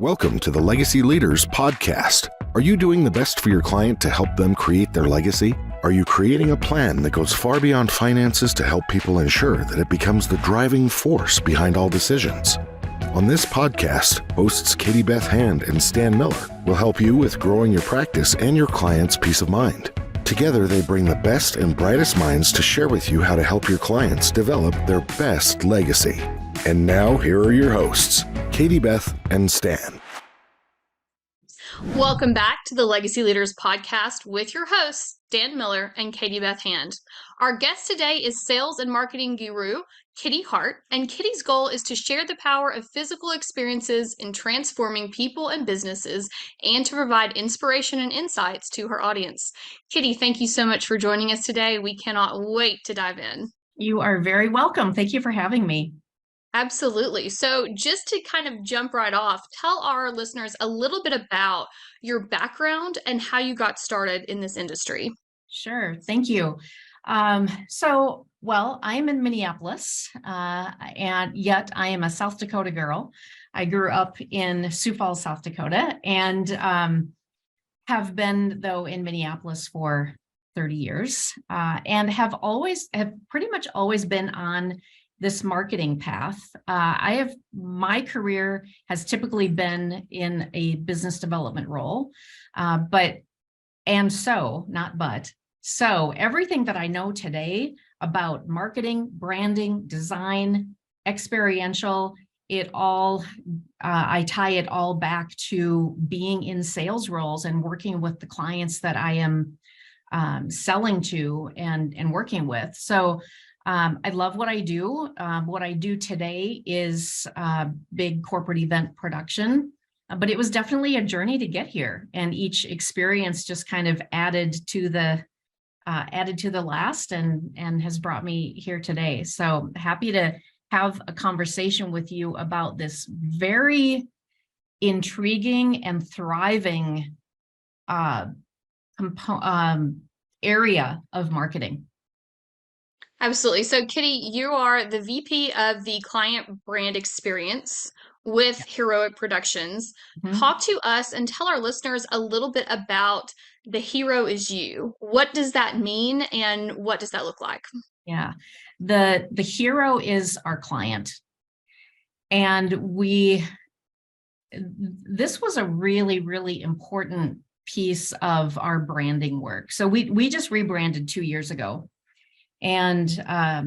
Welcome to the Legacy Leaders Podcast. Are you doing the best for your client to help them create their legacy? Are you creating a plan that goes far beyond finances to help people ensure that it becomes the driving force behind all decisions? On this podcast, hosts Katie Beth Hand and Stan Miller will help you with growing your practice and your clients' peace of mind. Together, they bring the best and brightest minds to share with you how to help your clients develop their best legacy. And now, here are your hosts, Katie Beth and Stan. Welcome back to the Legacy Leaders Podcast with your hosts, Stan Miller and Katie Beth Hand. Our guest today is sales and marketing guru, Kitty Hart, and Kitty's goal is to share the power of physical experiences in transforming people and businesses and to provide inspiration and insights to her audience. Kitty, thank you so much for joining us today. We cannot wait to dive in. You are very welcome. Thank you for having me. Absolutely. So just to kind of jump right off, tell our listeners a little bit about your background and how you got started in this industry. Sure. Thank you. I'm in Minneapolis, and yet I am a South Dakota girl. I grew up in Sioux Falls, South Dakota, and have been, though, in Minneapolis for 30 years, and have pretty much always been on this marketing path. My career has typically been in a business development role, so everything that I know today about marketing, branding, design, experiential, I tie it all back to being in sales roles and working with the clients that I am selling to and working with. So I love what I do. What I do today is big corporate event production, but it was definitely a journey to get here. And each experience just kind of added to the last and has brought me here today. So happy to have a conversation with you about this very intriguing and thriving area of marketing. Absolutely. So, Kitty, you are the VP of the Client Brand Experience with Heroic Productions. Mm-hmm. Talk to us and tell our listeners a little bit about the hero is you. What does that mean and what does that look like? Yeah, the hero is our client. And this was a really, really important piece of our branding work. So we just rebranded 2 years ago. And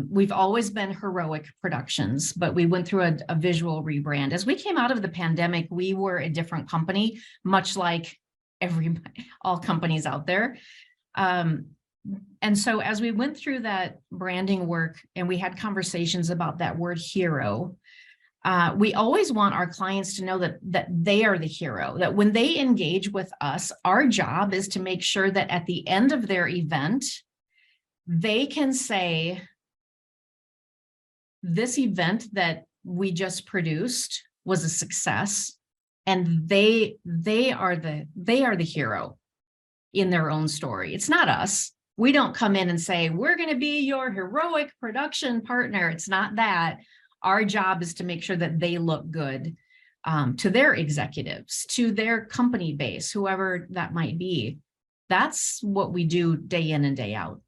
we've always been Heroic Productions, but we went through a visual rebrand. As we came out of the pandemic, we were a different company, much like all companies out there. And so as we went through that branding work and we had conversations about that word hero, we always want our clients to know that they are the hero, that when they engage with us, our job is to make sure that at the end of their event, they can say, this event that we just produced was a success, and they are the hero in their own story. It's not us. We don't come in and say, we're going to be your heroic production partner. It's not that. Our job is to make sure that they look good to their executives, to their company base, whoever that might be. That's what we do day in and day out.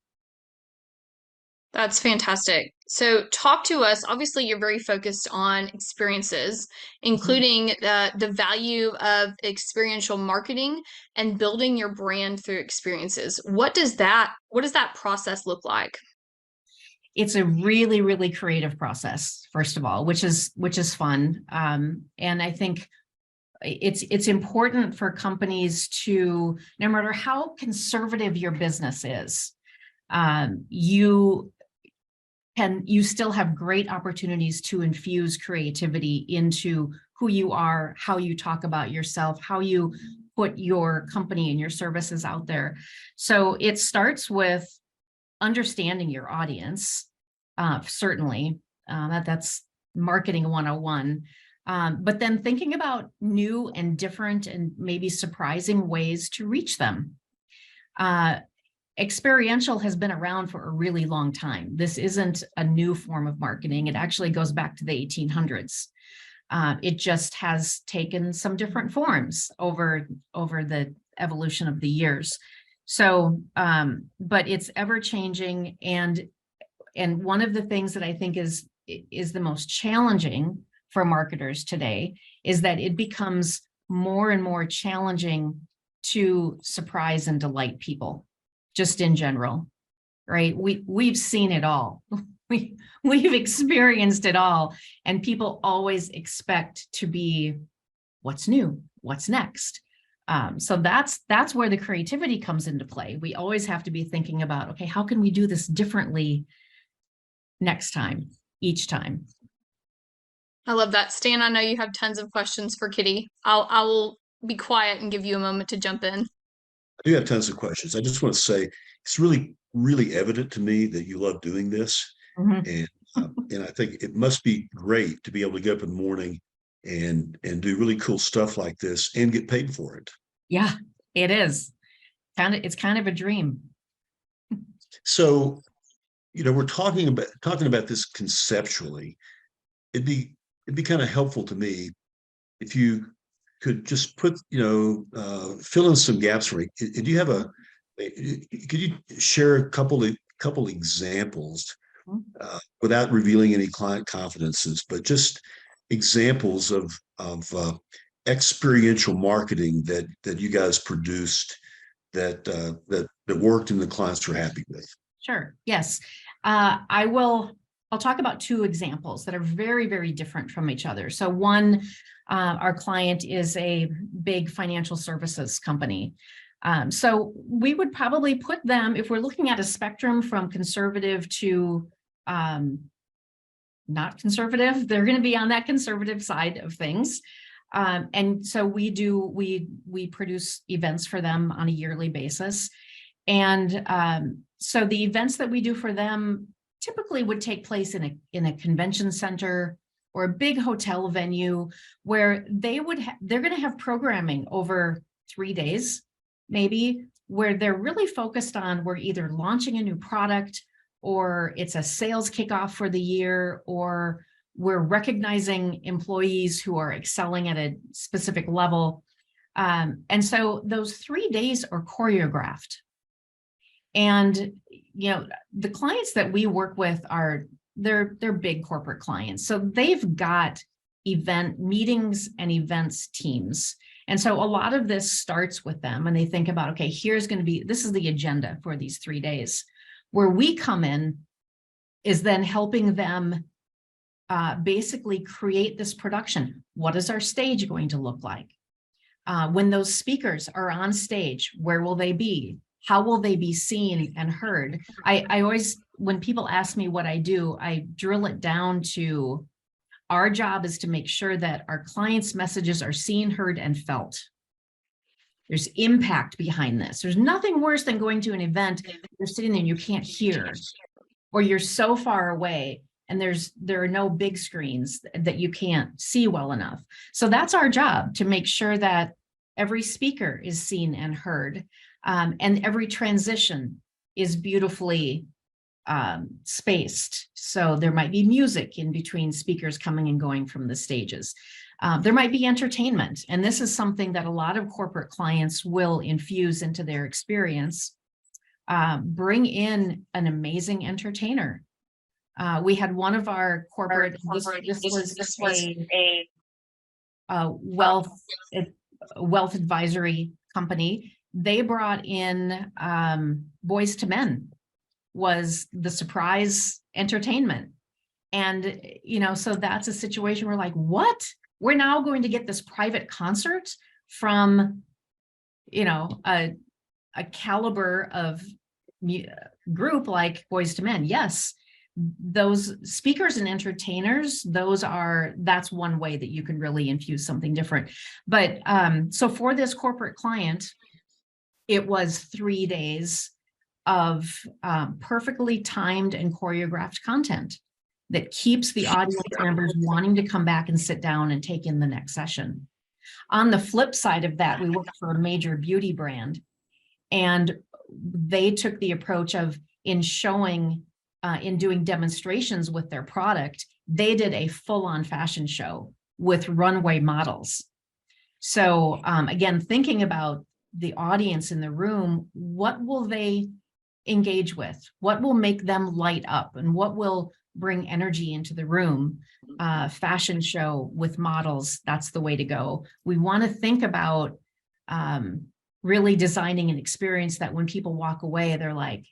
That's fantastic. So talk to us. Obviously, you're very focused on experiences, including the value of experiential marketing and building your brand through experiences. What does that process look like? It's a really, really creative process, first of all, which is fun. And I think it's important for companies to, no matter how conservative your business is, you still have great opportunities to infuse creativity into who you are, how you talk about yourself, how you put your company and your services out there. So it starts with understanding your audience, certainly. That's marketing 101. But then thinking about new and different and maybe surprising ways to reach them. Experiential has been around for a really long time. This isn't a new form of marketing. It actually goes back to the 1800s. It just has taken some different forms over the evolution of the years. So, but it's ever changing, and one of the things that I think is the most challenging for marketers today is that it becomes more and more challenging to surprise and delight people, just in general, right? We've seen it all. We've experienced it all, and people always expect to be what's new, what's next. So that's where the creativity comes into play. We always have to be thinking about, okay, how can we do this differently next time, each time? I love that. Stan, I know you have tons of questions for Kitty. I will be quiet and give you a moment to jump in. I do have tons of questions. I just want to say it's really, really evident to me that you love doing this. And I think it must be great to be able to get up in the morning and do really cool stuff like this and get paid for it. Yeah, it is. It's kind of a dream. So, we're talking about this conceptually. It'd be kind of helpful to me if you could just put, fill in some gaps for me. Do you have could you share a couple examples without revealing any client confidences, but just examples of experiential marketing that you guys produced that worked and the clients were happy with? Sure. Yes. I'll talk about two examples that are very, very different from each other. So one, our client is a big financial services company. So we would probably put them, if we're looking at a spectrum from conservative to not conservative, they're going to be on that conservative side of things. And so we produce events for them on a yearly basis. And so the events that we do for them typically would take place in a convention center or a big hotel venue, where they're going to have programming over 3 days, maybe, where they're really focused on, we're either launching a new product, or it's a sales kickoff for the year, or we're recognizing employees who are excelling at a specific level. And so those 3 days are choreographed. And, the clients that we work with they're big corporate clients. So they've got event meetings and events teams. And so a lot of this starts with them, and they think about, okay, this is the agenda for these 3 days. Where we come in is then helping them basically create this production. What is our stage going to look like? When those speakers are on stage, where will they be? How will they be seen and heard? I always, when people ask me what I do, I drill it down to, our job is to make sure that our clients' messages are seen, heard, and felt. There's impact behind this. There's nothing worse than going to an event, you're sitting there and you can't hear, or you're so far away and there are no big screens that you can't see well enough. So that's our job, to make sure that every speaker is seen and heard, and every transition is beautifully spaced. So there might be music in between speakers coming and going from the stages. There might be entertainment, and this is something that a lot of corporate clients will infuse into their experience. Bring in an amazing entertainer. We had one of our corporate, this was a wealth advisory company. They brought in Boys to Men was the surprise entertainment. And, so that's a situation where, like, what? We're now going to get this private concert from, a caliber of group like Boys to Men. Yes, those speakers and entertainers, that's one way that you can really infuse something different. But so for this corporate client, it was 3 days of perfectly timed and choreographed content that keeps the audience members wanting to come back and sit down and take in the next session. On the flip side of that, we worked for a major beauty brand, and they took the approach of, in doing demonstrations with their product, they did a full-on fashion show with runway models. So again, thinking about the audience in the room, what will they engage with? What will make them light up? And what will bring energy into the room? Fashion show with models, that's the way to go. We want to think about really designing an experience that when people walk away, they're like,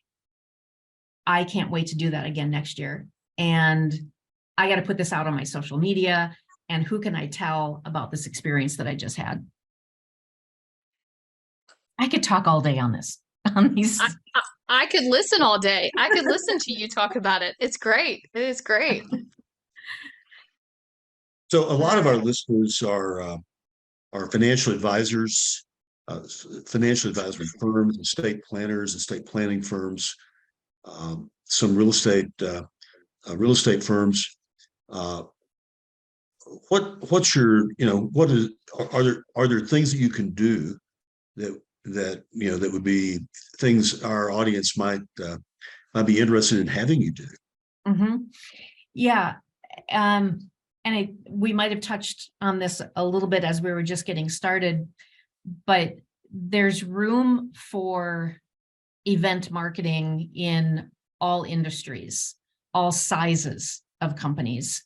I can't wait to do that again next year. And I got to put this out on my social media. And who can I tell about this experience that I just had? I could talk all day on this, on these. I could listen all day. I could listen to you talk about it. It's great. It is great. So a lot of our listeners are financial advisors, financial advisory firms, estate planners, estate planning firms, some real estate firms. What's your, what is, are there things that you can do that that would be things our audience might be interested in having you do? Mm-hmm. Yeah. And we might have touched on this a little bit as we were just getting started, but there's room for event marketing in all industries, all sizes of companies.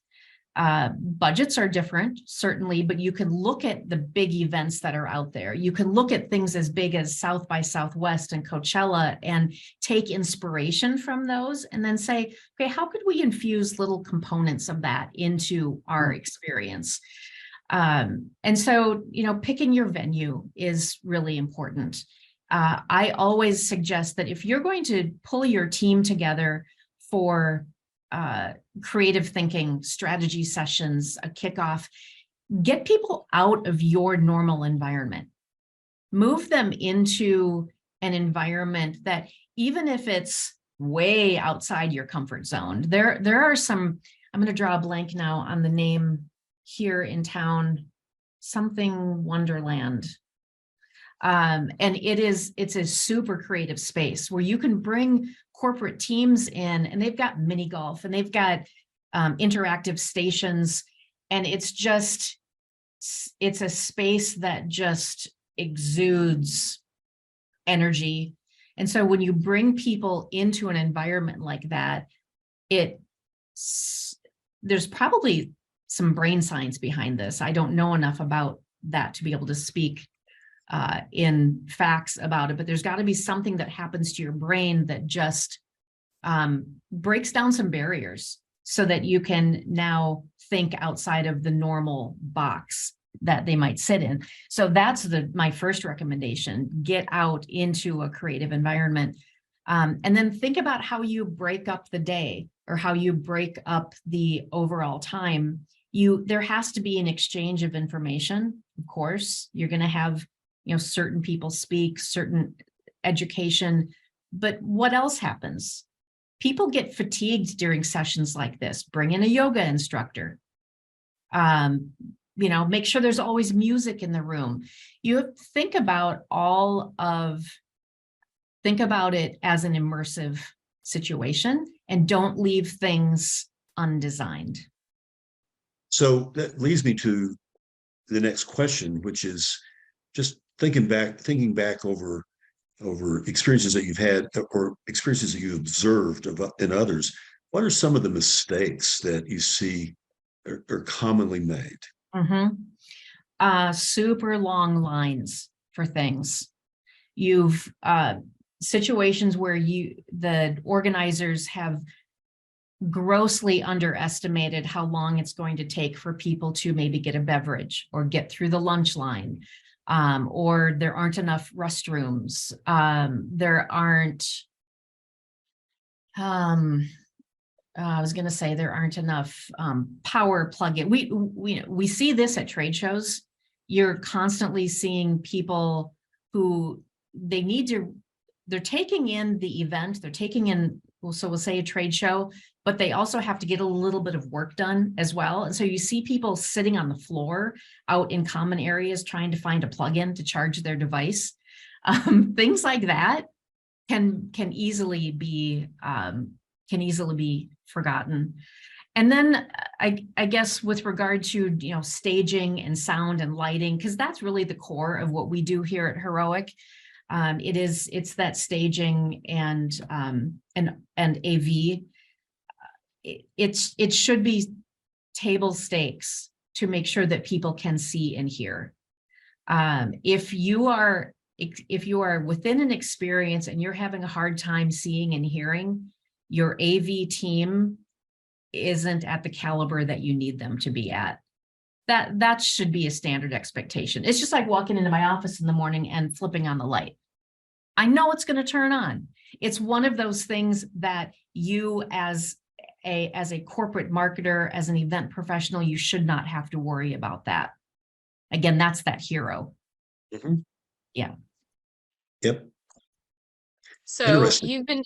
Budgets are different, certainly, but you can look at the big events that are out there. You can look at things as big as South by Southwest and Coachella and take inspiration from those and then say, okay, how could we infuse little components of that into our experience? And so, picking your venue is really important. I always suggest that if you're going to pull your team together for creative thinking, strategy sessions, a kickoff, get people out of your normal environment. Move them into an environment that, even if it's way outside your comfort zone, there are some, I'm going to draw a blank now on the name here in town, something Wonderland. And it's a super creative space where you can bring corporate teams in, and they've got mini golf and they've got interactive stations. And it's a space that just exudes energy. And so when you bring people into an environment like that, there's probably some brain science behind this. I don't know enough about that to be able to speak in facts about it, but there's got to be something that happens to your brain that just breaks down some barriers so that you can now think outside of the normal box that they might sit in. So that's my first recommendation: get out into a creative environment, and then think about how you break up the day or how you break up the overall time. There has to be an exchange of information. Of course, you're going to have certain people speak, certain education, but what else happens? People get fatigued during sessions like this. Bring in a yoga instructor. Make sure there's always music in the room. You think about it as an immersive situation and don't leave things undesigned. So that leads me to the next question, which is just thinking back over experiences that you've had or experiences that you observed in others. What are some of the mistakes that you see are commonly made? Mm-hmm. Super long lines for things. You've situations where the organizers have grossly underestimated how long it's going to take for people to maybe get a beverage or get through the lunch line. Or there aren't enough restrooms. There aren't, I was going to say there aren't enough power plug-in. We see this at trade shows. You're constantly seeing people who they're taking in the event, they're taking in, so we'll say a trade show, but they also have to get a little bit of work done as well. And so you see people sitting on the floor out in common areas trying to find a plug-in to charge their device. Things like that can easily be forgotten. And then I guess with regard to, staging and sound and lighting, because that's really the core of what we do here at Heroic. It's that staging and AV. It should be table stakes to make sure that people can see and hear. If you are within an experience and you're having a hard time seeing and hearing, your AV team isn't at the caliber that you need them to be at. That should be a standard expectation. It's just like walking into my office in the morning and flipping on the light. I know it's going to turn on. It's one of those things that you as a corporate marketer, as an event professional, you should not have to worry about that. Again, that's that hero. Mm-hmm. Yeah. Yep. So you've been,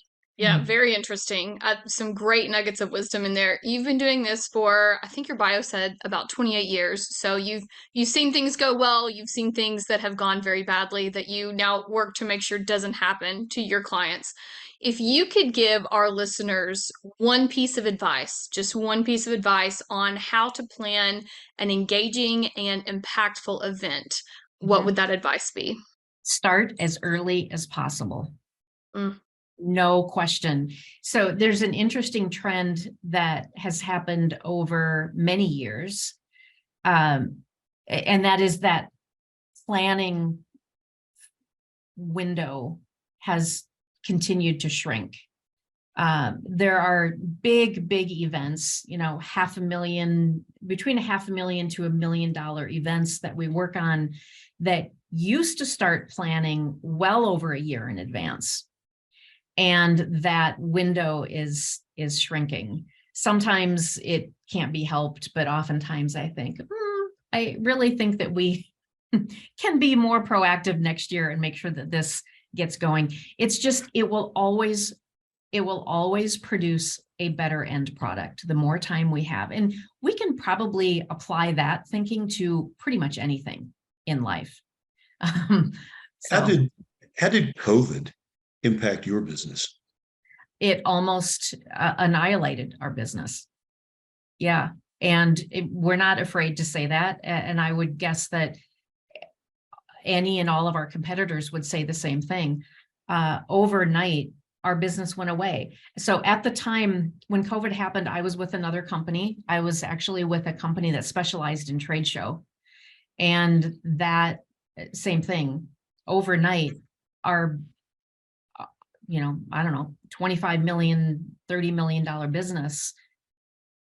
very interesting. Some great nuggets of wisdom in there. You've been doing this for, I think your bio said, about 28 years. So you've seen things go well. You've seen things that have gone very badly that you now work to make sure doesn't happen to your clients. If you could give our listeners one piece of advice, just one piece of advice on how to plan an engaging and impactful event, what would that advice be? Start as early as possible. Mm. No question. So there's an interesting trend that has happened over many years. And that is that planning window has continued to shrink. There are big events, between $500,000 to $1 million events that we work on that used to start planning well over a year in advance. And that window is shrinking. Sometimes it can't be helped, but oftentimes I think, I really think that we can be more proactive next year and make sure that this gets going. It's just, it will always produce a better end product the more time we have. And we can probably apply that thinking to pretty much anything in life. How did COVID impact your business? It almost annihilated our business. Yeah. And we're not afraid to say that. And I would guess that any and all of our competitors would say the same thing. Overnight, our business went away. So at the time when COVID happened, I was with another company. I was actually with a company that specialized in trade show. And that same thing, overnight, our, I don't know, $25 million, $30 million business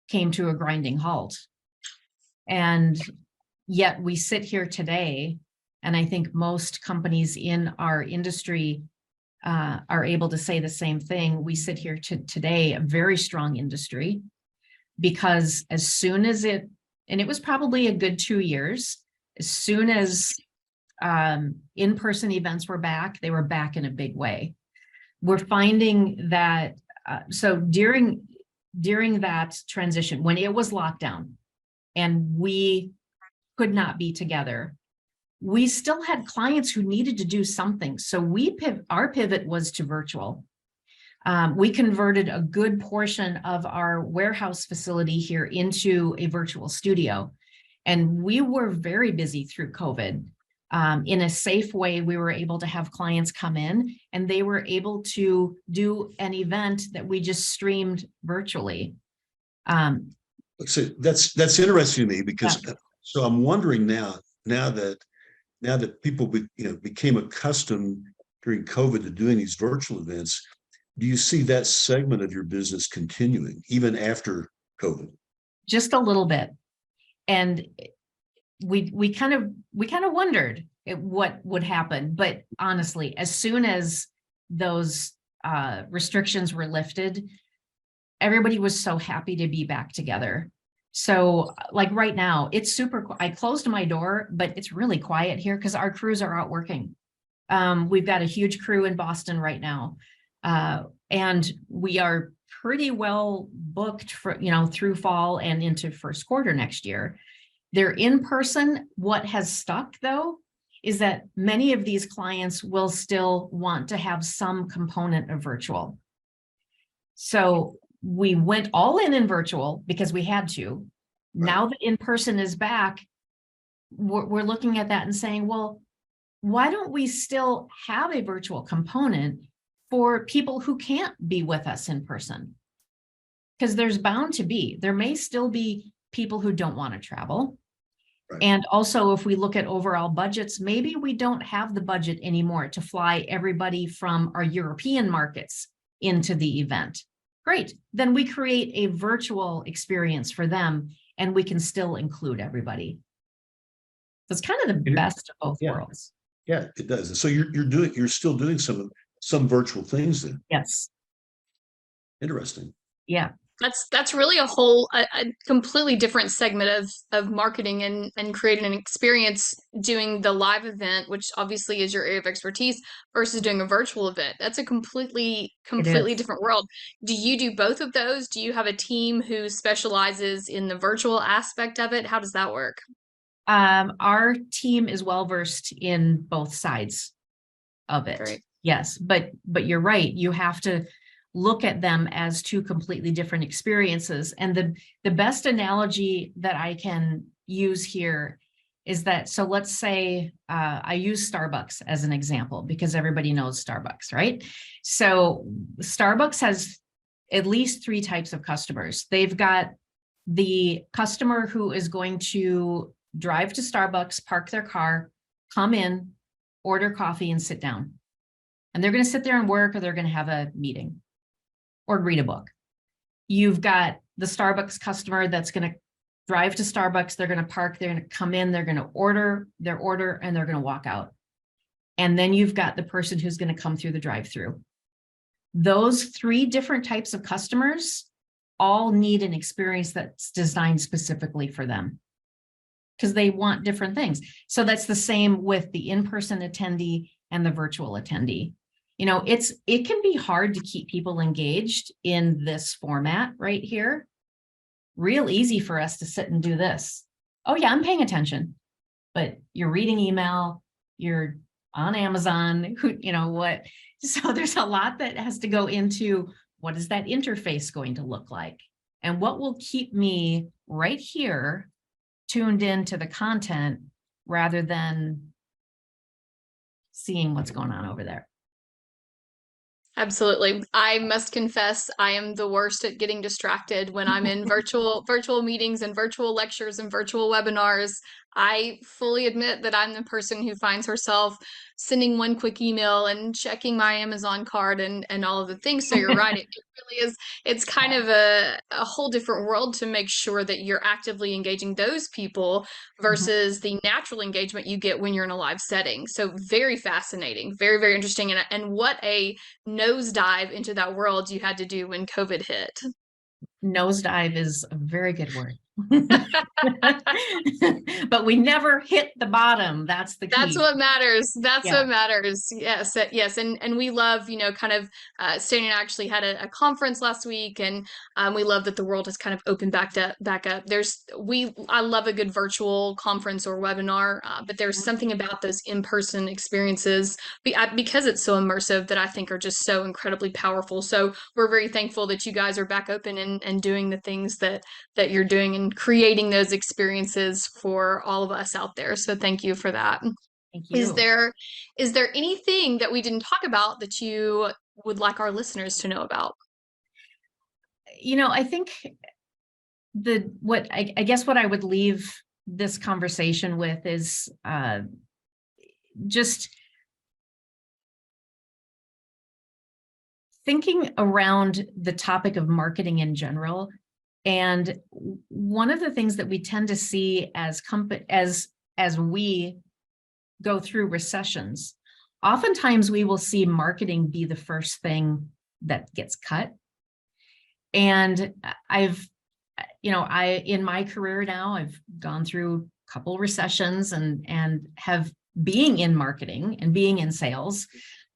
came to a grinding halt. And yet we sit here today, and I think most companies in our industry are able to say the same thing. We sit here today, a very strong industry, because as soon as and it was probably a good 2 years, as soon as in-person events were back, they were back in a big way. We're finding that, so during that transition, when it was lockdown and we could not be together, we still had clients who needed to do something. So our pivot was to virtual. We converted a good portion of our warehouse facility here into a virtual studio. And we were very busy through COVID. In a safe way, we were able to have clients come in and they were able to do an event that we just streamed virtually. So that's interesting to me because so I'm wondering now that people became accustomed during COVID to doing these virtual events, do you see that segment of your business continuing even after COVID? Just a little bit. And we kind of wondered what would happen, but honestly, as soon as those restrictions were lifted, everybody was so happy to be back together. So like right now, it's I closed my door, but it's really quiet here because our crews are out working. We've got a huge crew in Boston right now. And we are pretty well booked for, through fall and into first quarter next year. They're in person. What has stuck though, is that many of these clients will still want to have some component of virtual. So we went all in virtual because we had to. Right. Now that in person is back, we're looking at that and saying, well, why don't we still have a virtual component for people who can't be with us in person? Because there may still be people who don't want to travel. Right. And also, if we look at overall budgets, maybe we don't have the budget anymore to fly everybody from our European markets into the event. Great. Then we create a virtual experience for them and we can still include everybody. So it's kind of the best of both worlds. Yeah, it does. And so you're still doing some virtual things then. Yes. Interesting. Yeah. That's really a completely different segment of marketing and creating an experience, doing the live event, which obviously is your area of expertise, versus doing a virtual event. That's a completely different world. Do you do both of those? Do you have a team who specializes in the virtual aspect of it? How does that work? Our team is well versed in both sides of it. Great. Yes, but you're right. You have to look at them as two completely different experiences. And the best analogy that I can use here is that, so let's say I use Starbucks as an example because everybody knows Starbucks, right? So Starbucks has at least three types of customers. They've got the customer who is going to drive to Starbucks, park their car, come in, order coffee, and sit down. And they're going to sit there and work, or they're going to have a meeting or read a book. You've got the Starbucks customer that's going to drive to Starbucks, they're going to park, they're going to come in, they're going to order their order, and they're going to walk out. And then you've got the person who's going to come through the drive-through. Those three different types of customers all need an experience that's designed specifically for them because they want different things. So that's the same with the in-person attendee and the virtual attendee. You know, it can be hard to keep people engaged in this format right here. Real easy for us to sit and do this. Oh yeah, I'm paying attention, but you're reading email, you're on Amazon, you know what? So there's a lot that has to go into what is that interface going to look like? And what will keep me right here tuned into the content rather than seeing what's going on over there. Absolutely. I must confess, I am the worst at getting distracted when I'm in virtual meetings and virtual lectures and virtual webinars. I fully admit that I'm the person who finds herself sending one quick email and checking my Amazon card and all of the things. So you're right. It really is. It's kind of a whole different world to make sure that you're actively engaging those people versus the natural engagement you get when you're in a live setting. So very fascinating, very, very interesting. And what a nosedive into that world you had to do when COVID hit. Nosedive is a very good word. But we never hit the bottom. That's the key. That's what matters. That's what matters. Yes. Yes. And we love, you know, kind of Stan and I actually had a conference last week, and we love that the world has kind of opened back up. I love a good virtual conference or webinar, but there's something about those in-person experiences because it's so immersive that I think are just so incredibly powerful. So we're very thankful that you guys are back open and doing the things that you're doing and creating those experiences for all of us out there. So thank you for that. Thank you. Is there anything that we didn't talk about that you would like our listeners to know about? You know, I think I guess what I would leave this conversation with is just thinking around the topic of marketing in general. And one of the things that we tend to see as we go through recessions, oftentimes we will see marketing be the first thing that gets cut. And in my career now, I've gone through a couple recessions and have being in marketing and being in sales.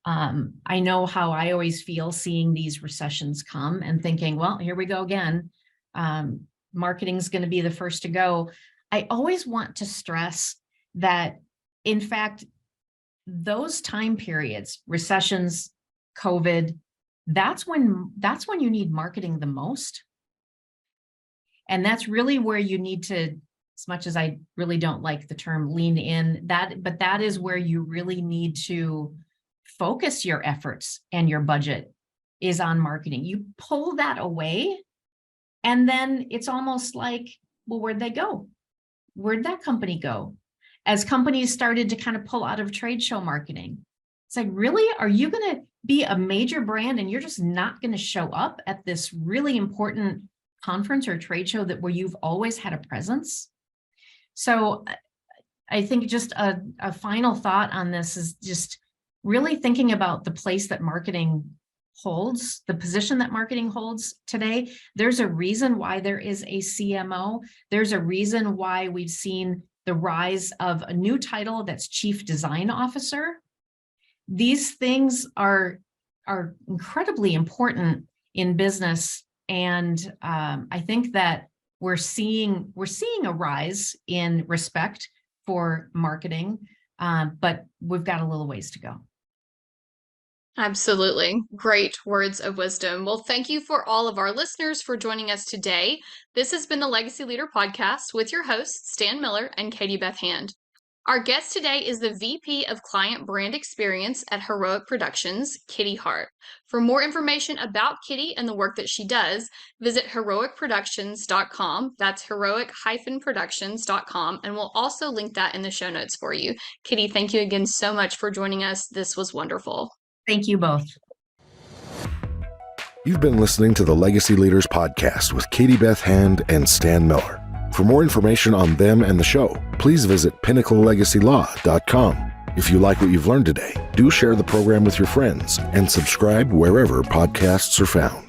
I know how I always feel seeing these recessions come and thinking, well, here we go again. Marketing's going to be the first to go. I always want to stress that, in fact, those time periods, recessions, COVID, that's when you need marketing the most. And that's really where you need to, as much as I really don't like the term lean in, but that is where you really need to focus your efforts and your budget is on marketing. You pull that away, and then it's almost like, well, where'd they go? Where'd that company go? As companies started to kind of pull out of trade show marketing, it's like, really? Are you going to be a major brand and you're just not going to show up at this really important conference or trade show where you've always had a presence? So I think just a final thought on this is just really thinking about the place that marketing holds, the position that marketing holds today. There's a reason why there is a CMO. There's a reason why we've seen the rise of a new title that's Chief Design Officer. These things are incredibly important in business. And I think that we're seeing a rise in respect for marketing, but we've got a little ways to go. Absolutely. Great words of wisdom. Well, thank you for all of our listeners for joining us today. This has been the Legacy Leader Podcast with your hosts, Stan Miller and Katie Beth Hand. Our guest today is the VP of Client Brand Experience at Heroic Productions, Kitty Hart. For more information about Kitty and the work that she does, visit heroicproductions.com. That's heroic-productions.com, and we'll also link that in the show notes for you. Kitty, thank you again so much for joining us. This was wonderful. Thank you both. You've been listening to the Legacy Leaders Podcast with Katie Beth Hand and Stan Miller. For more information on them and the show, please visit pinnaclelegacylaw.com. If you like what you've learned today, do share the program with your friends and subscribe wherever podcasts are found.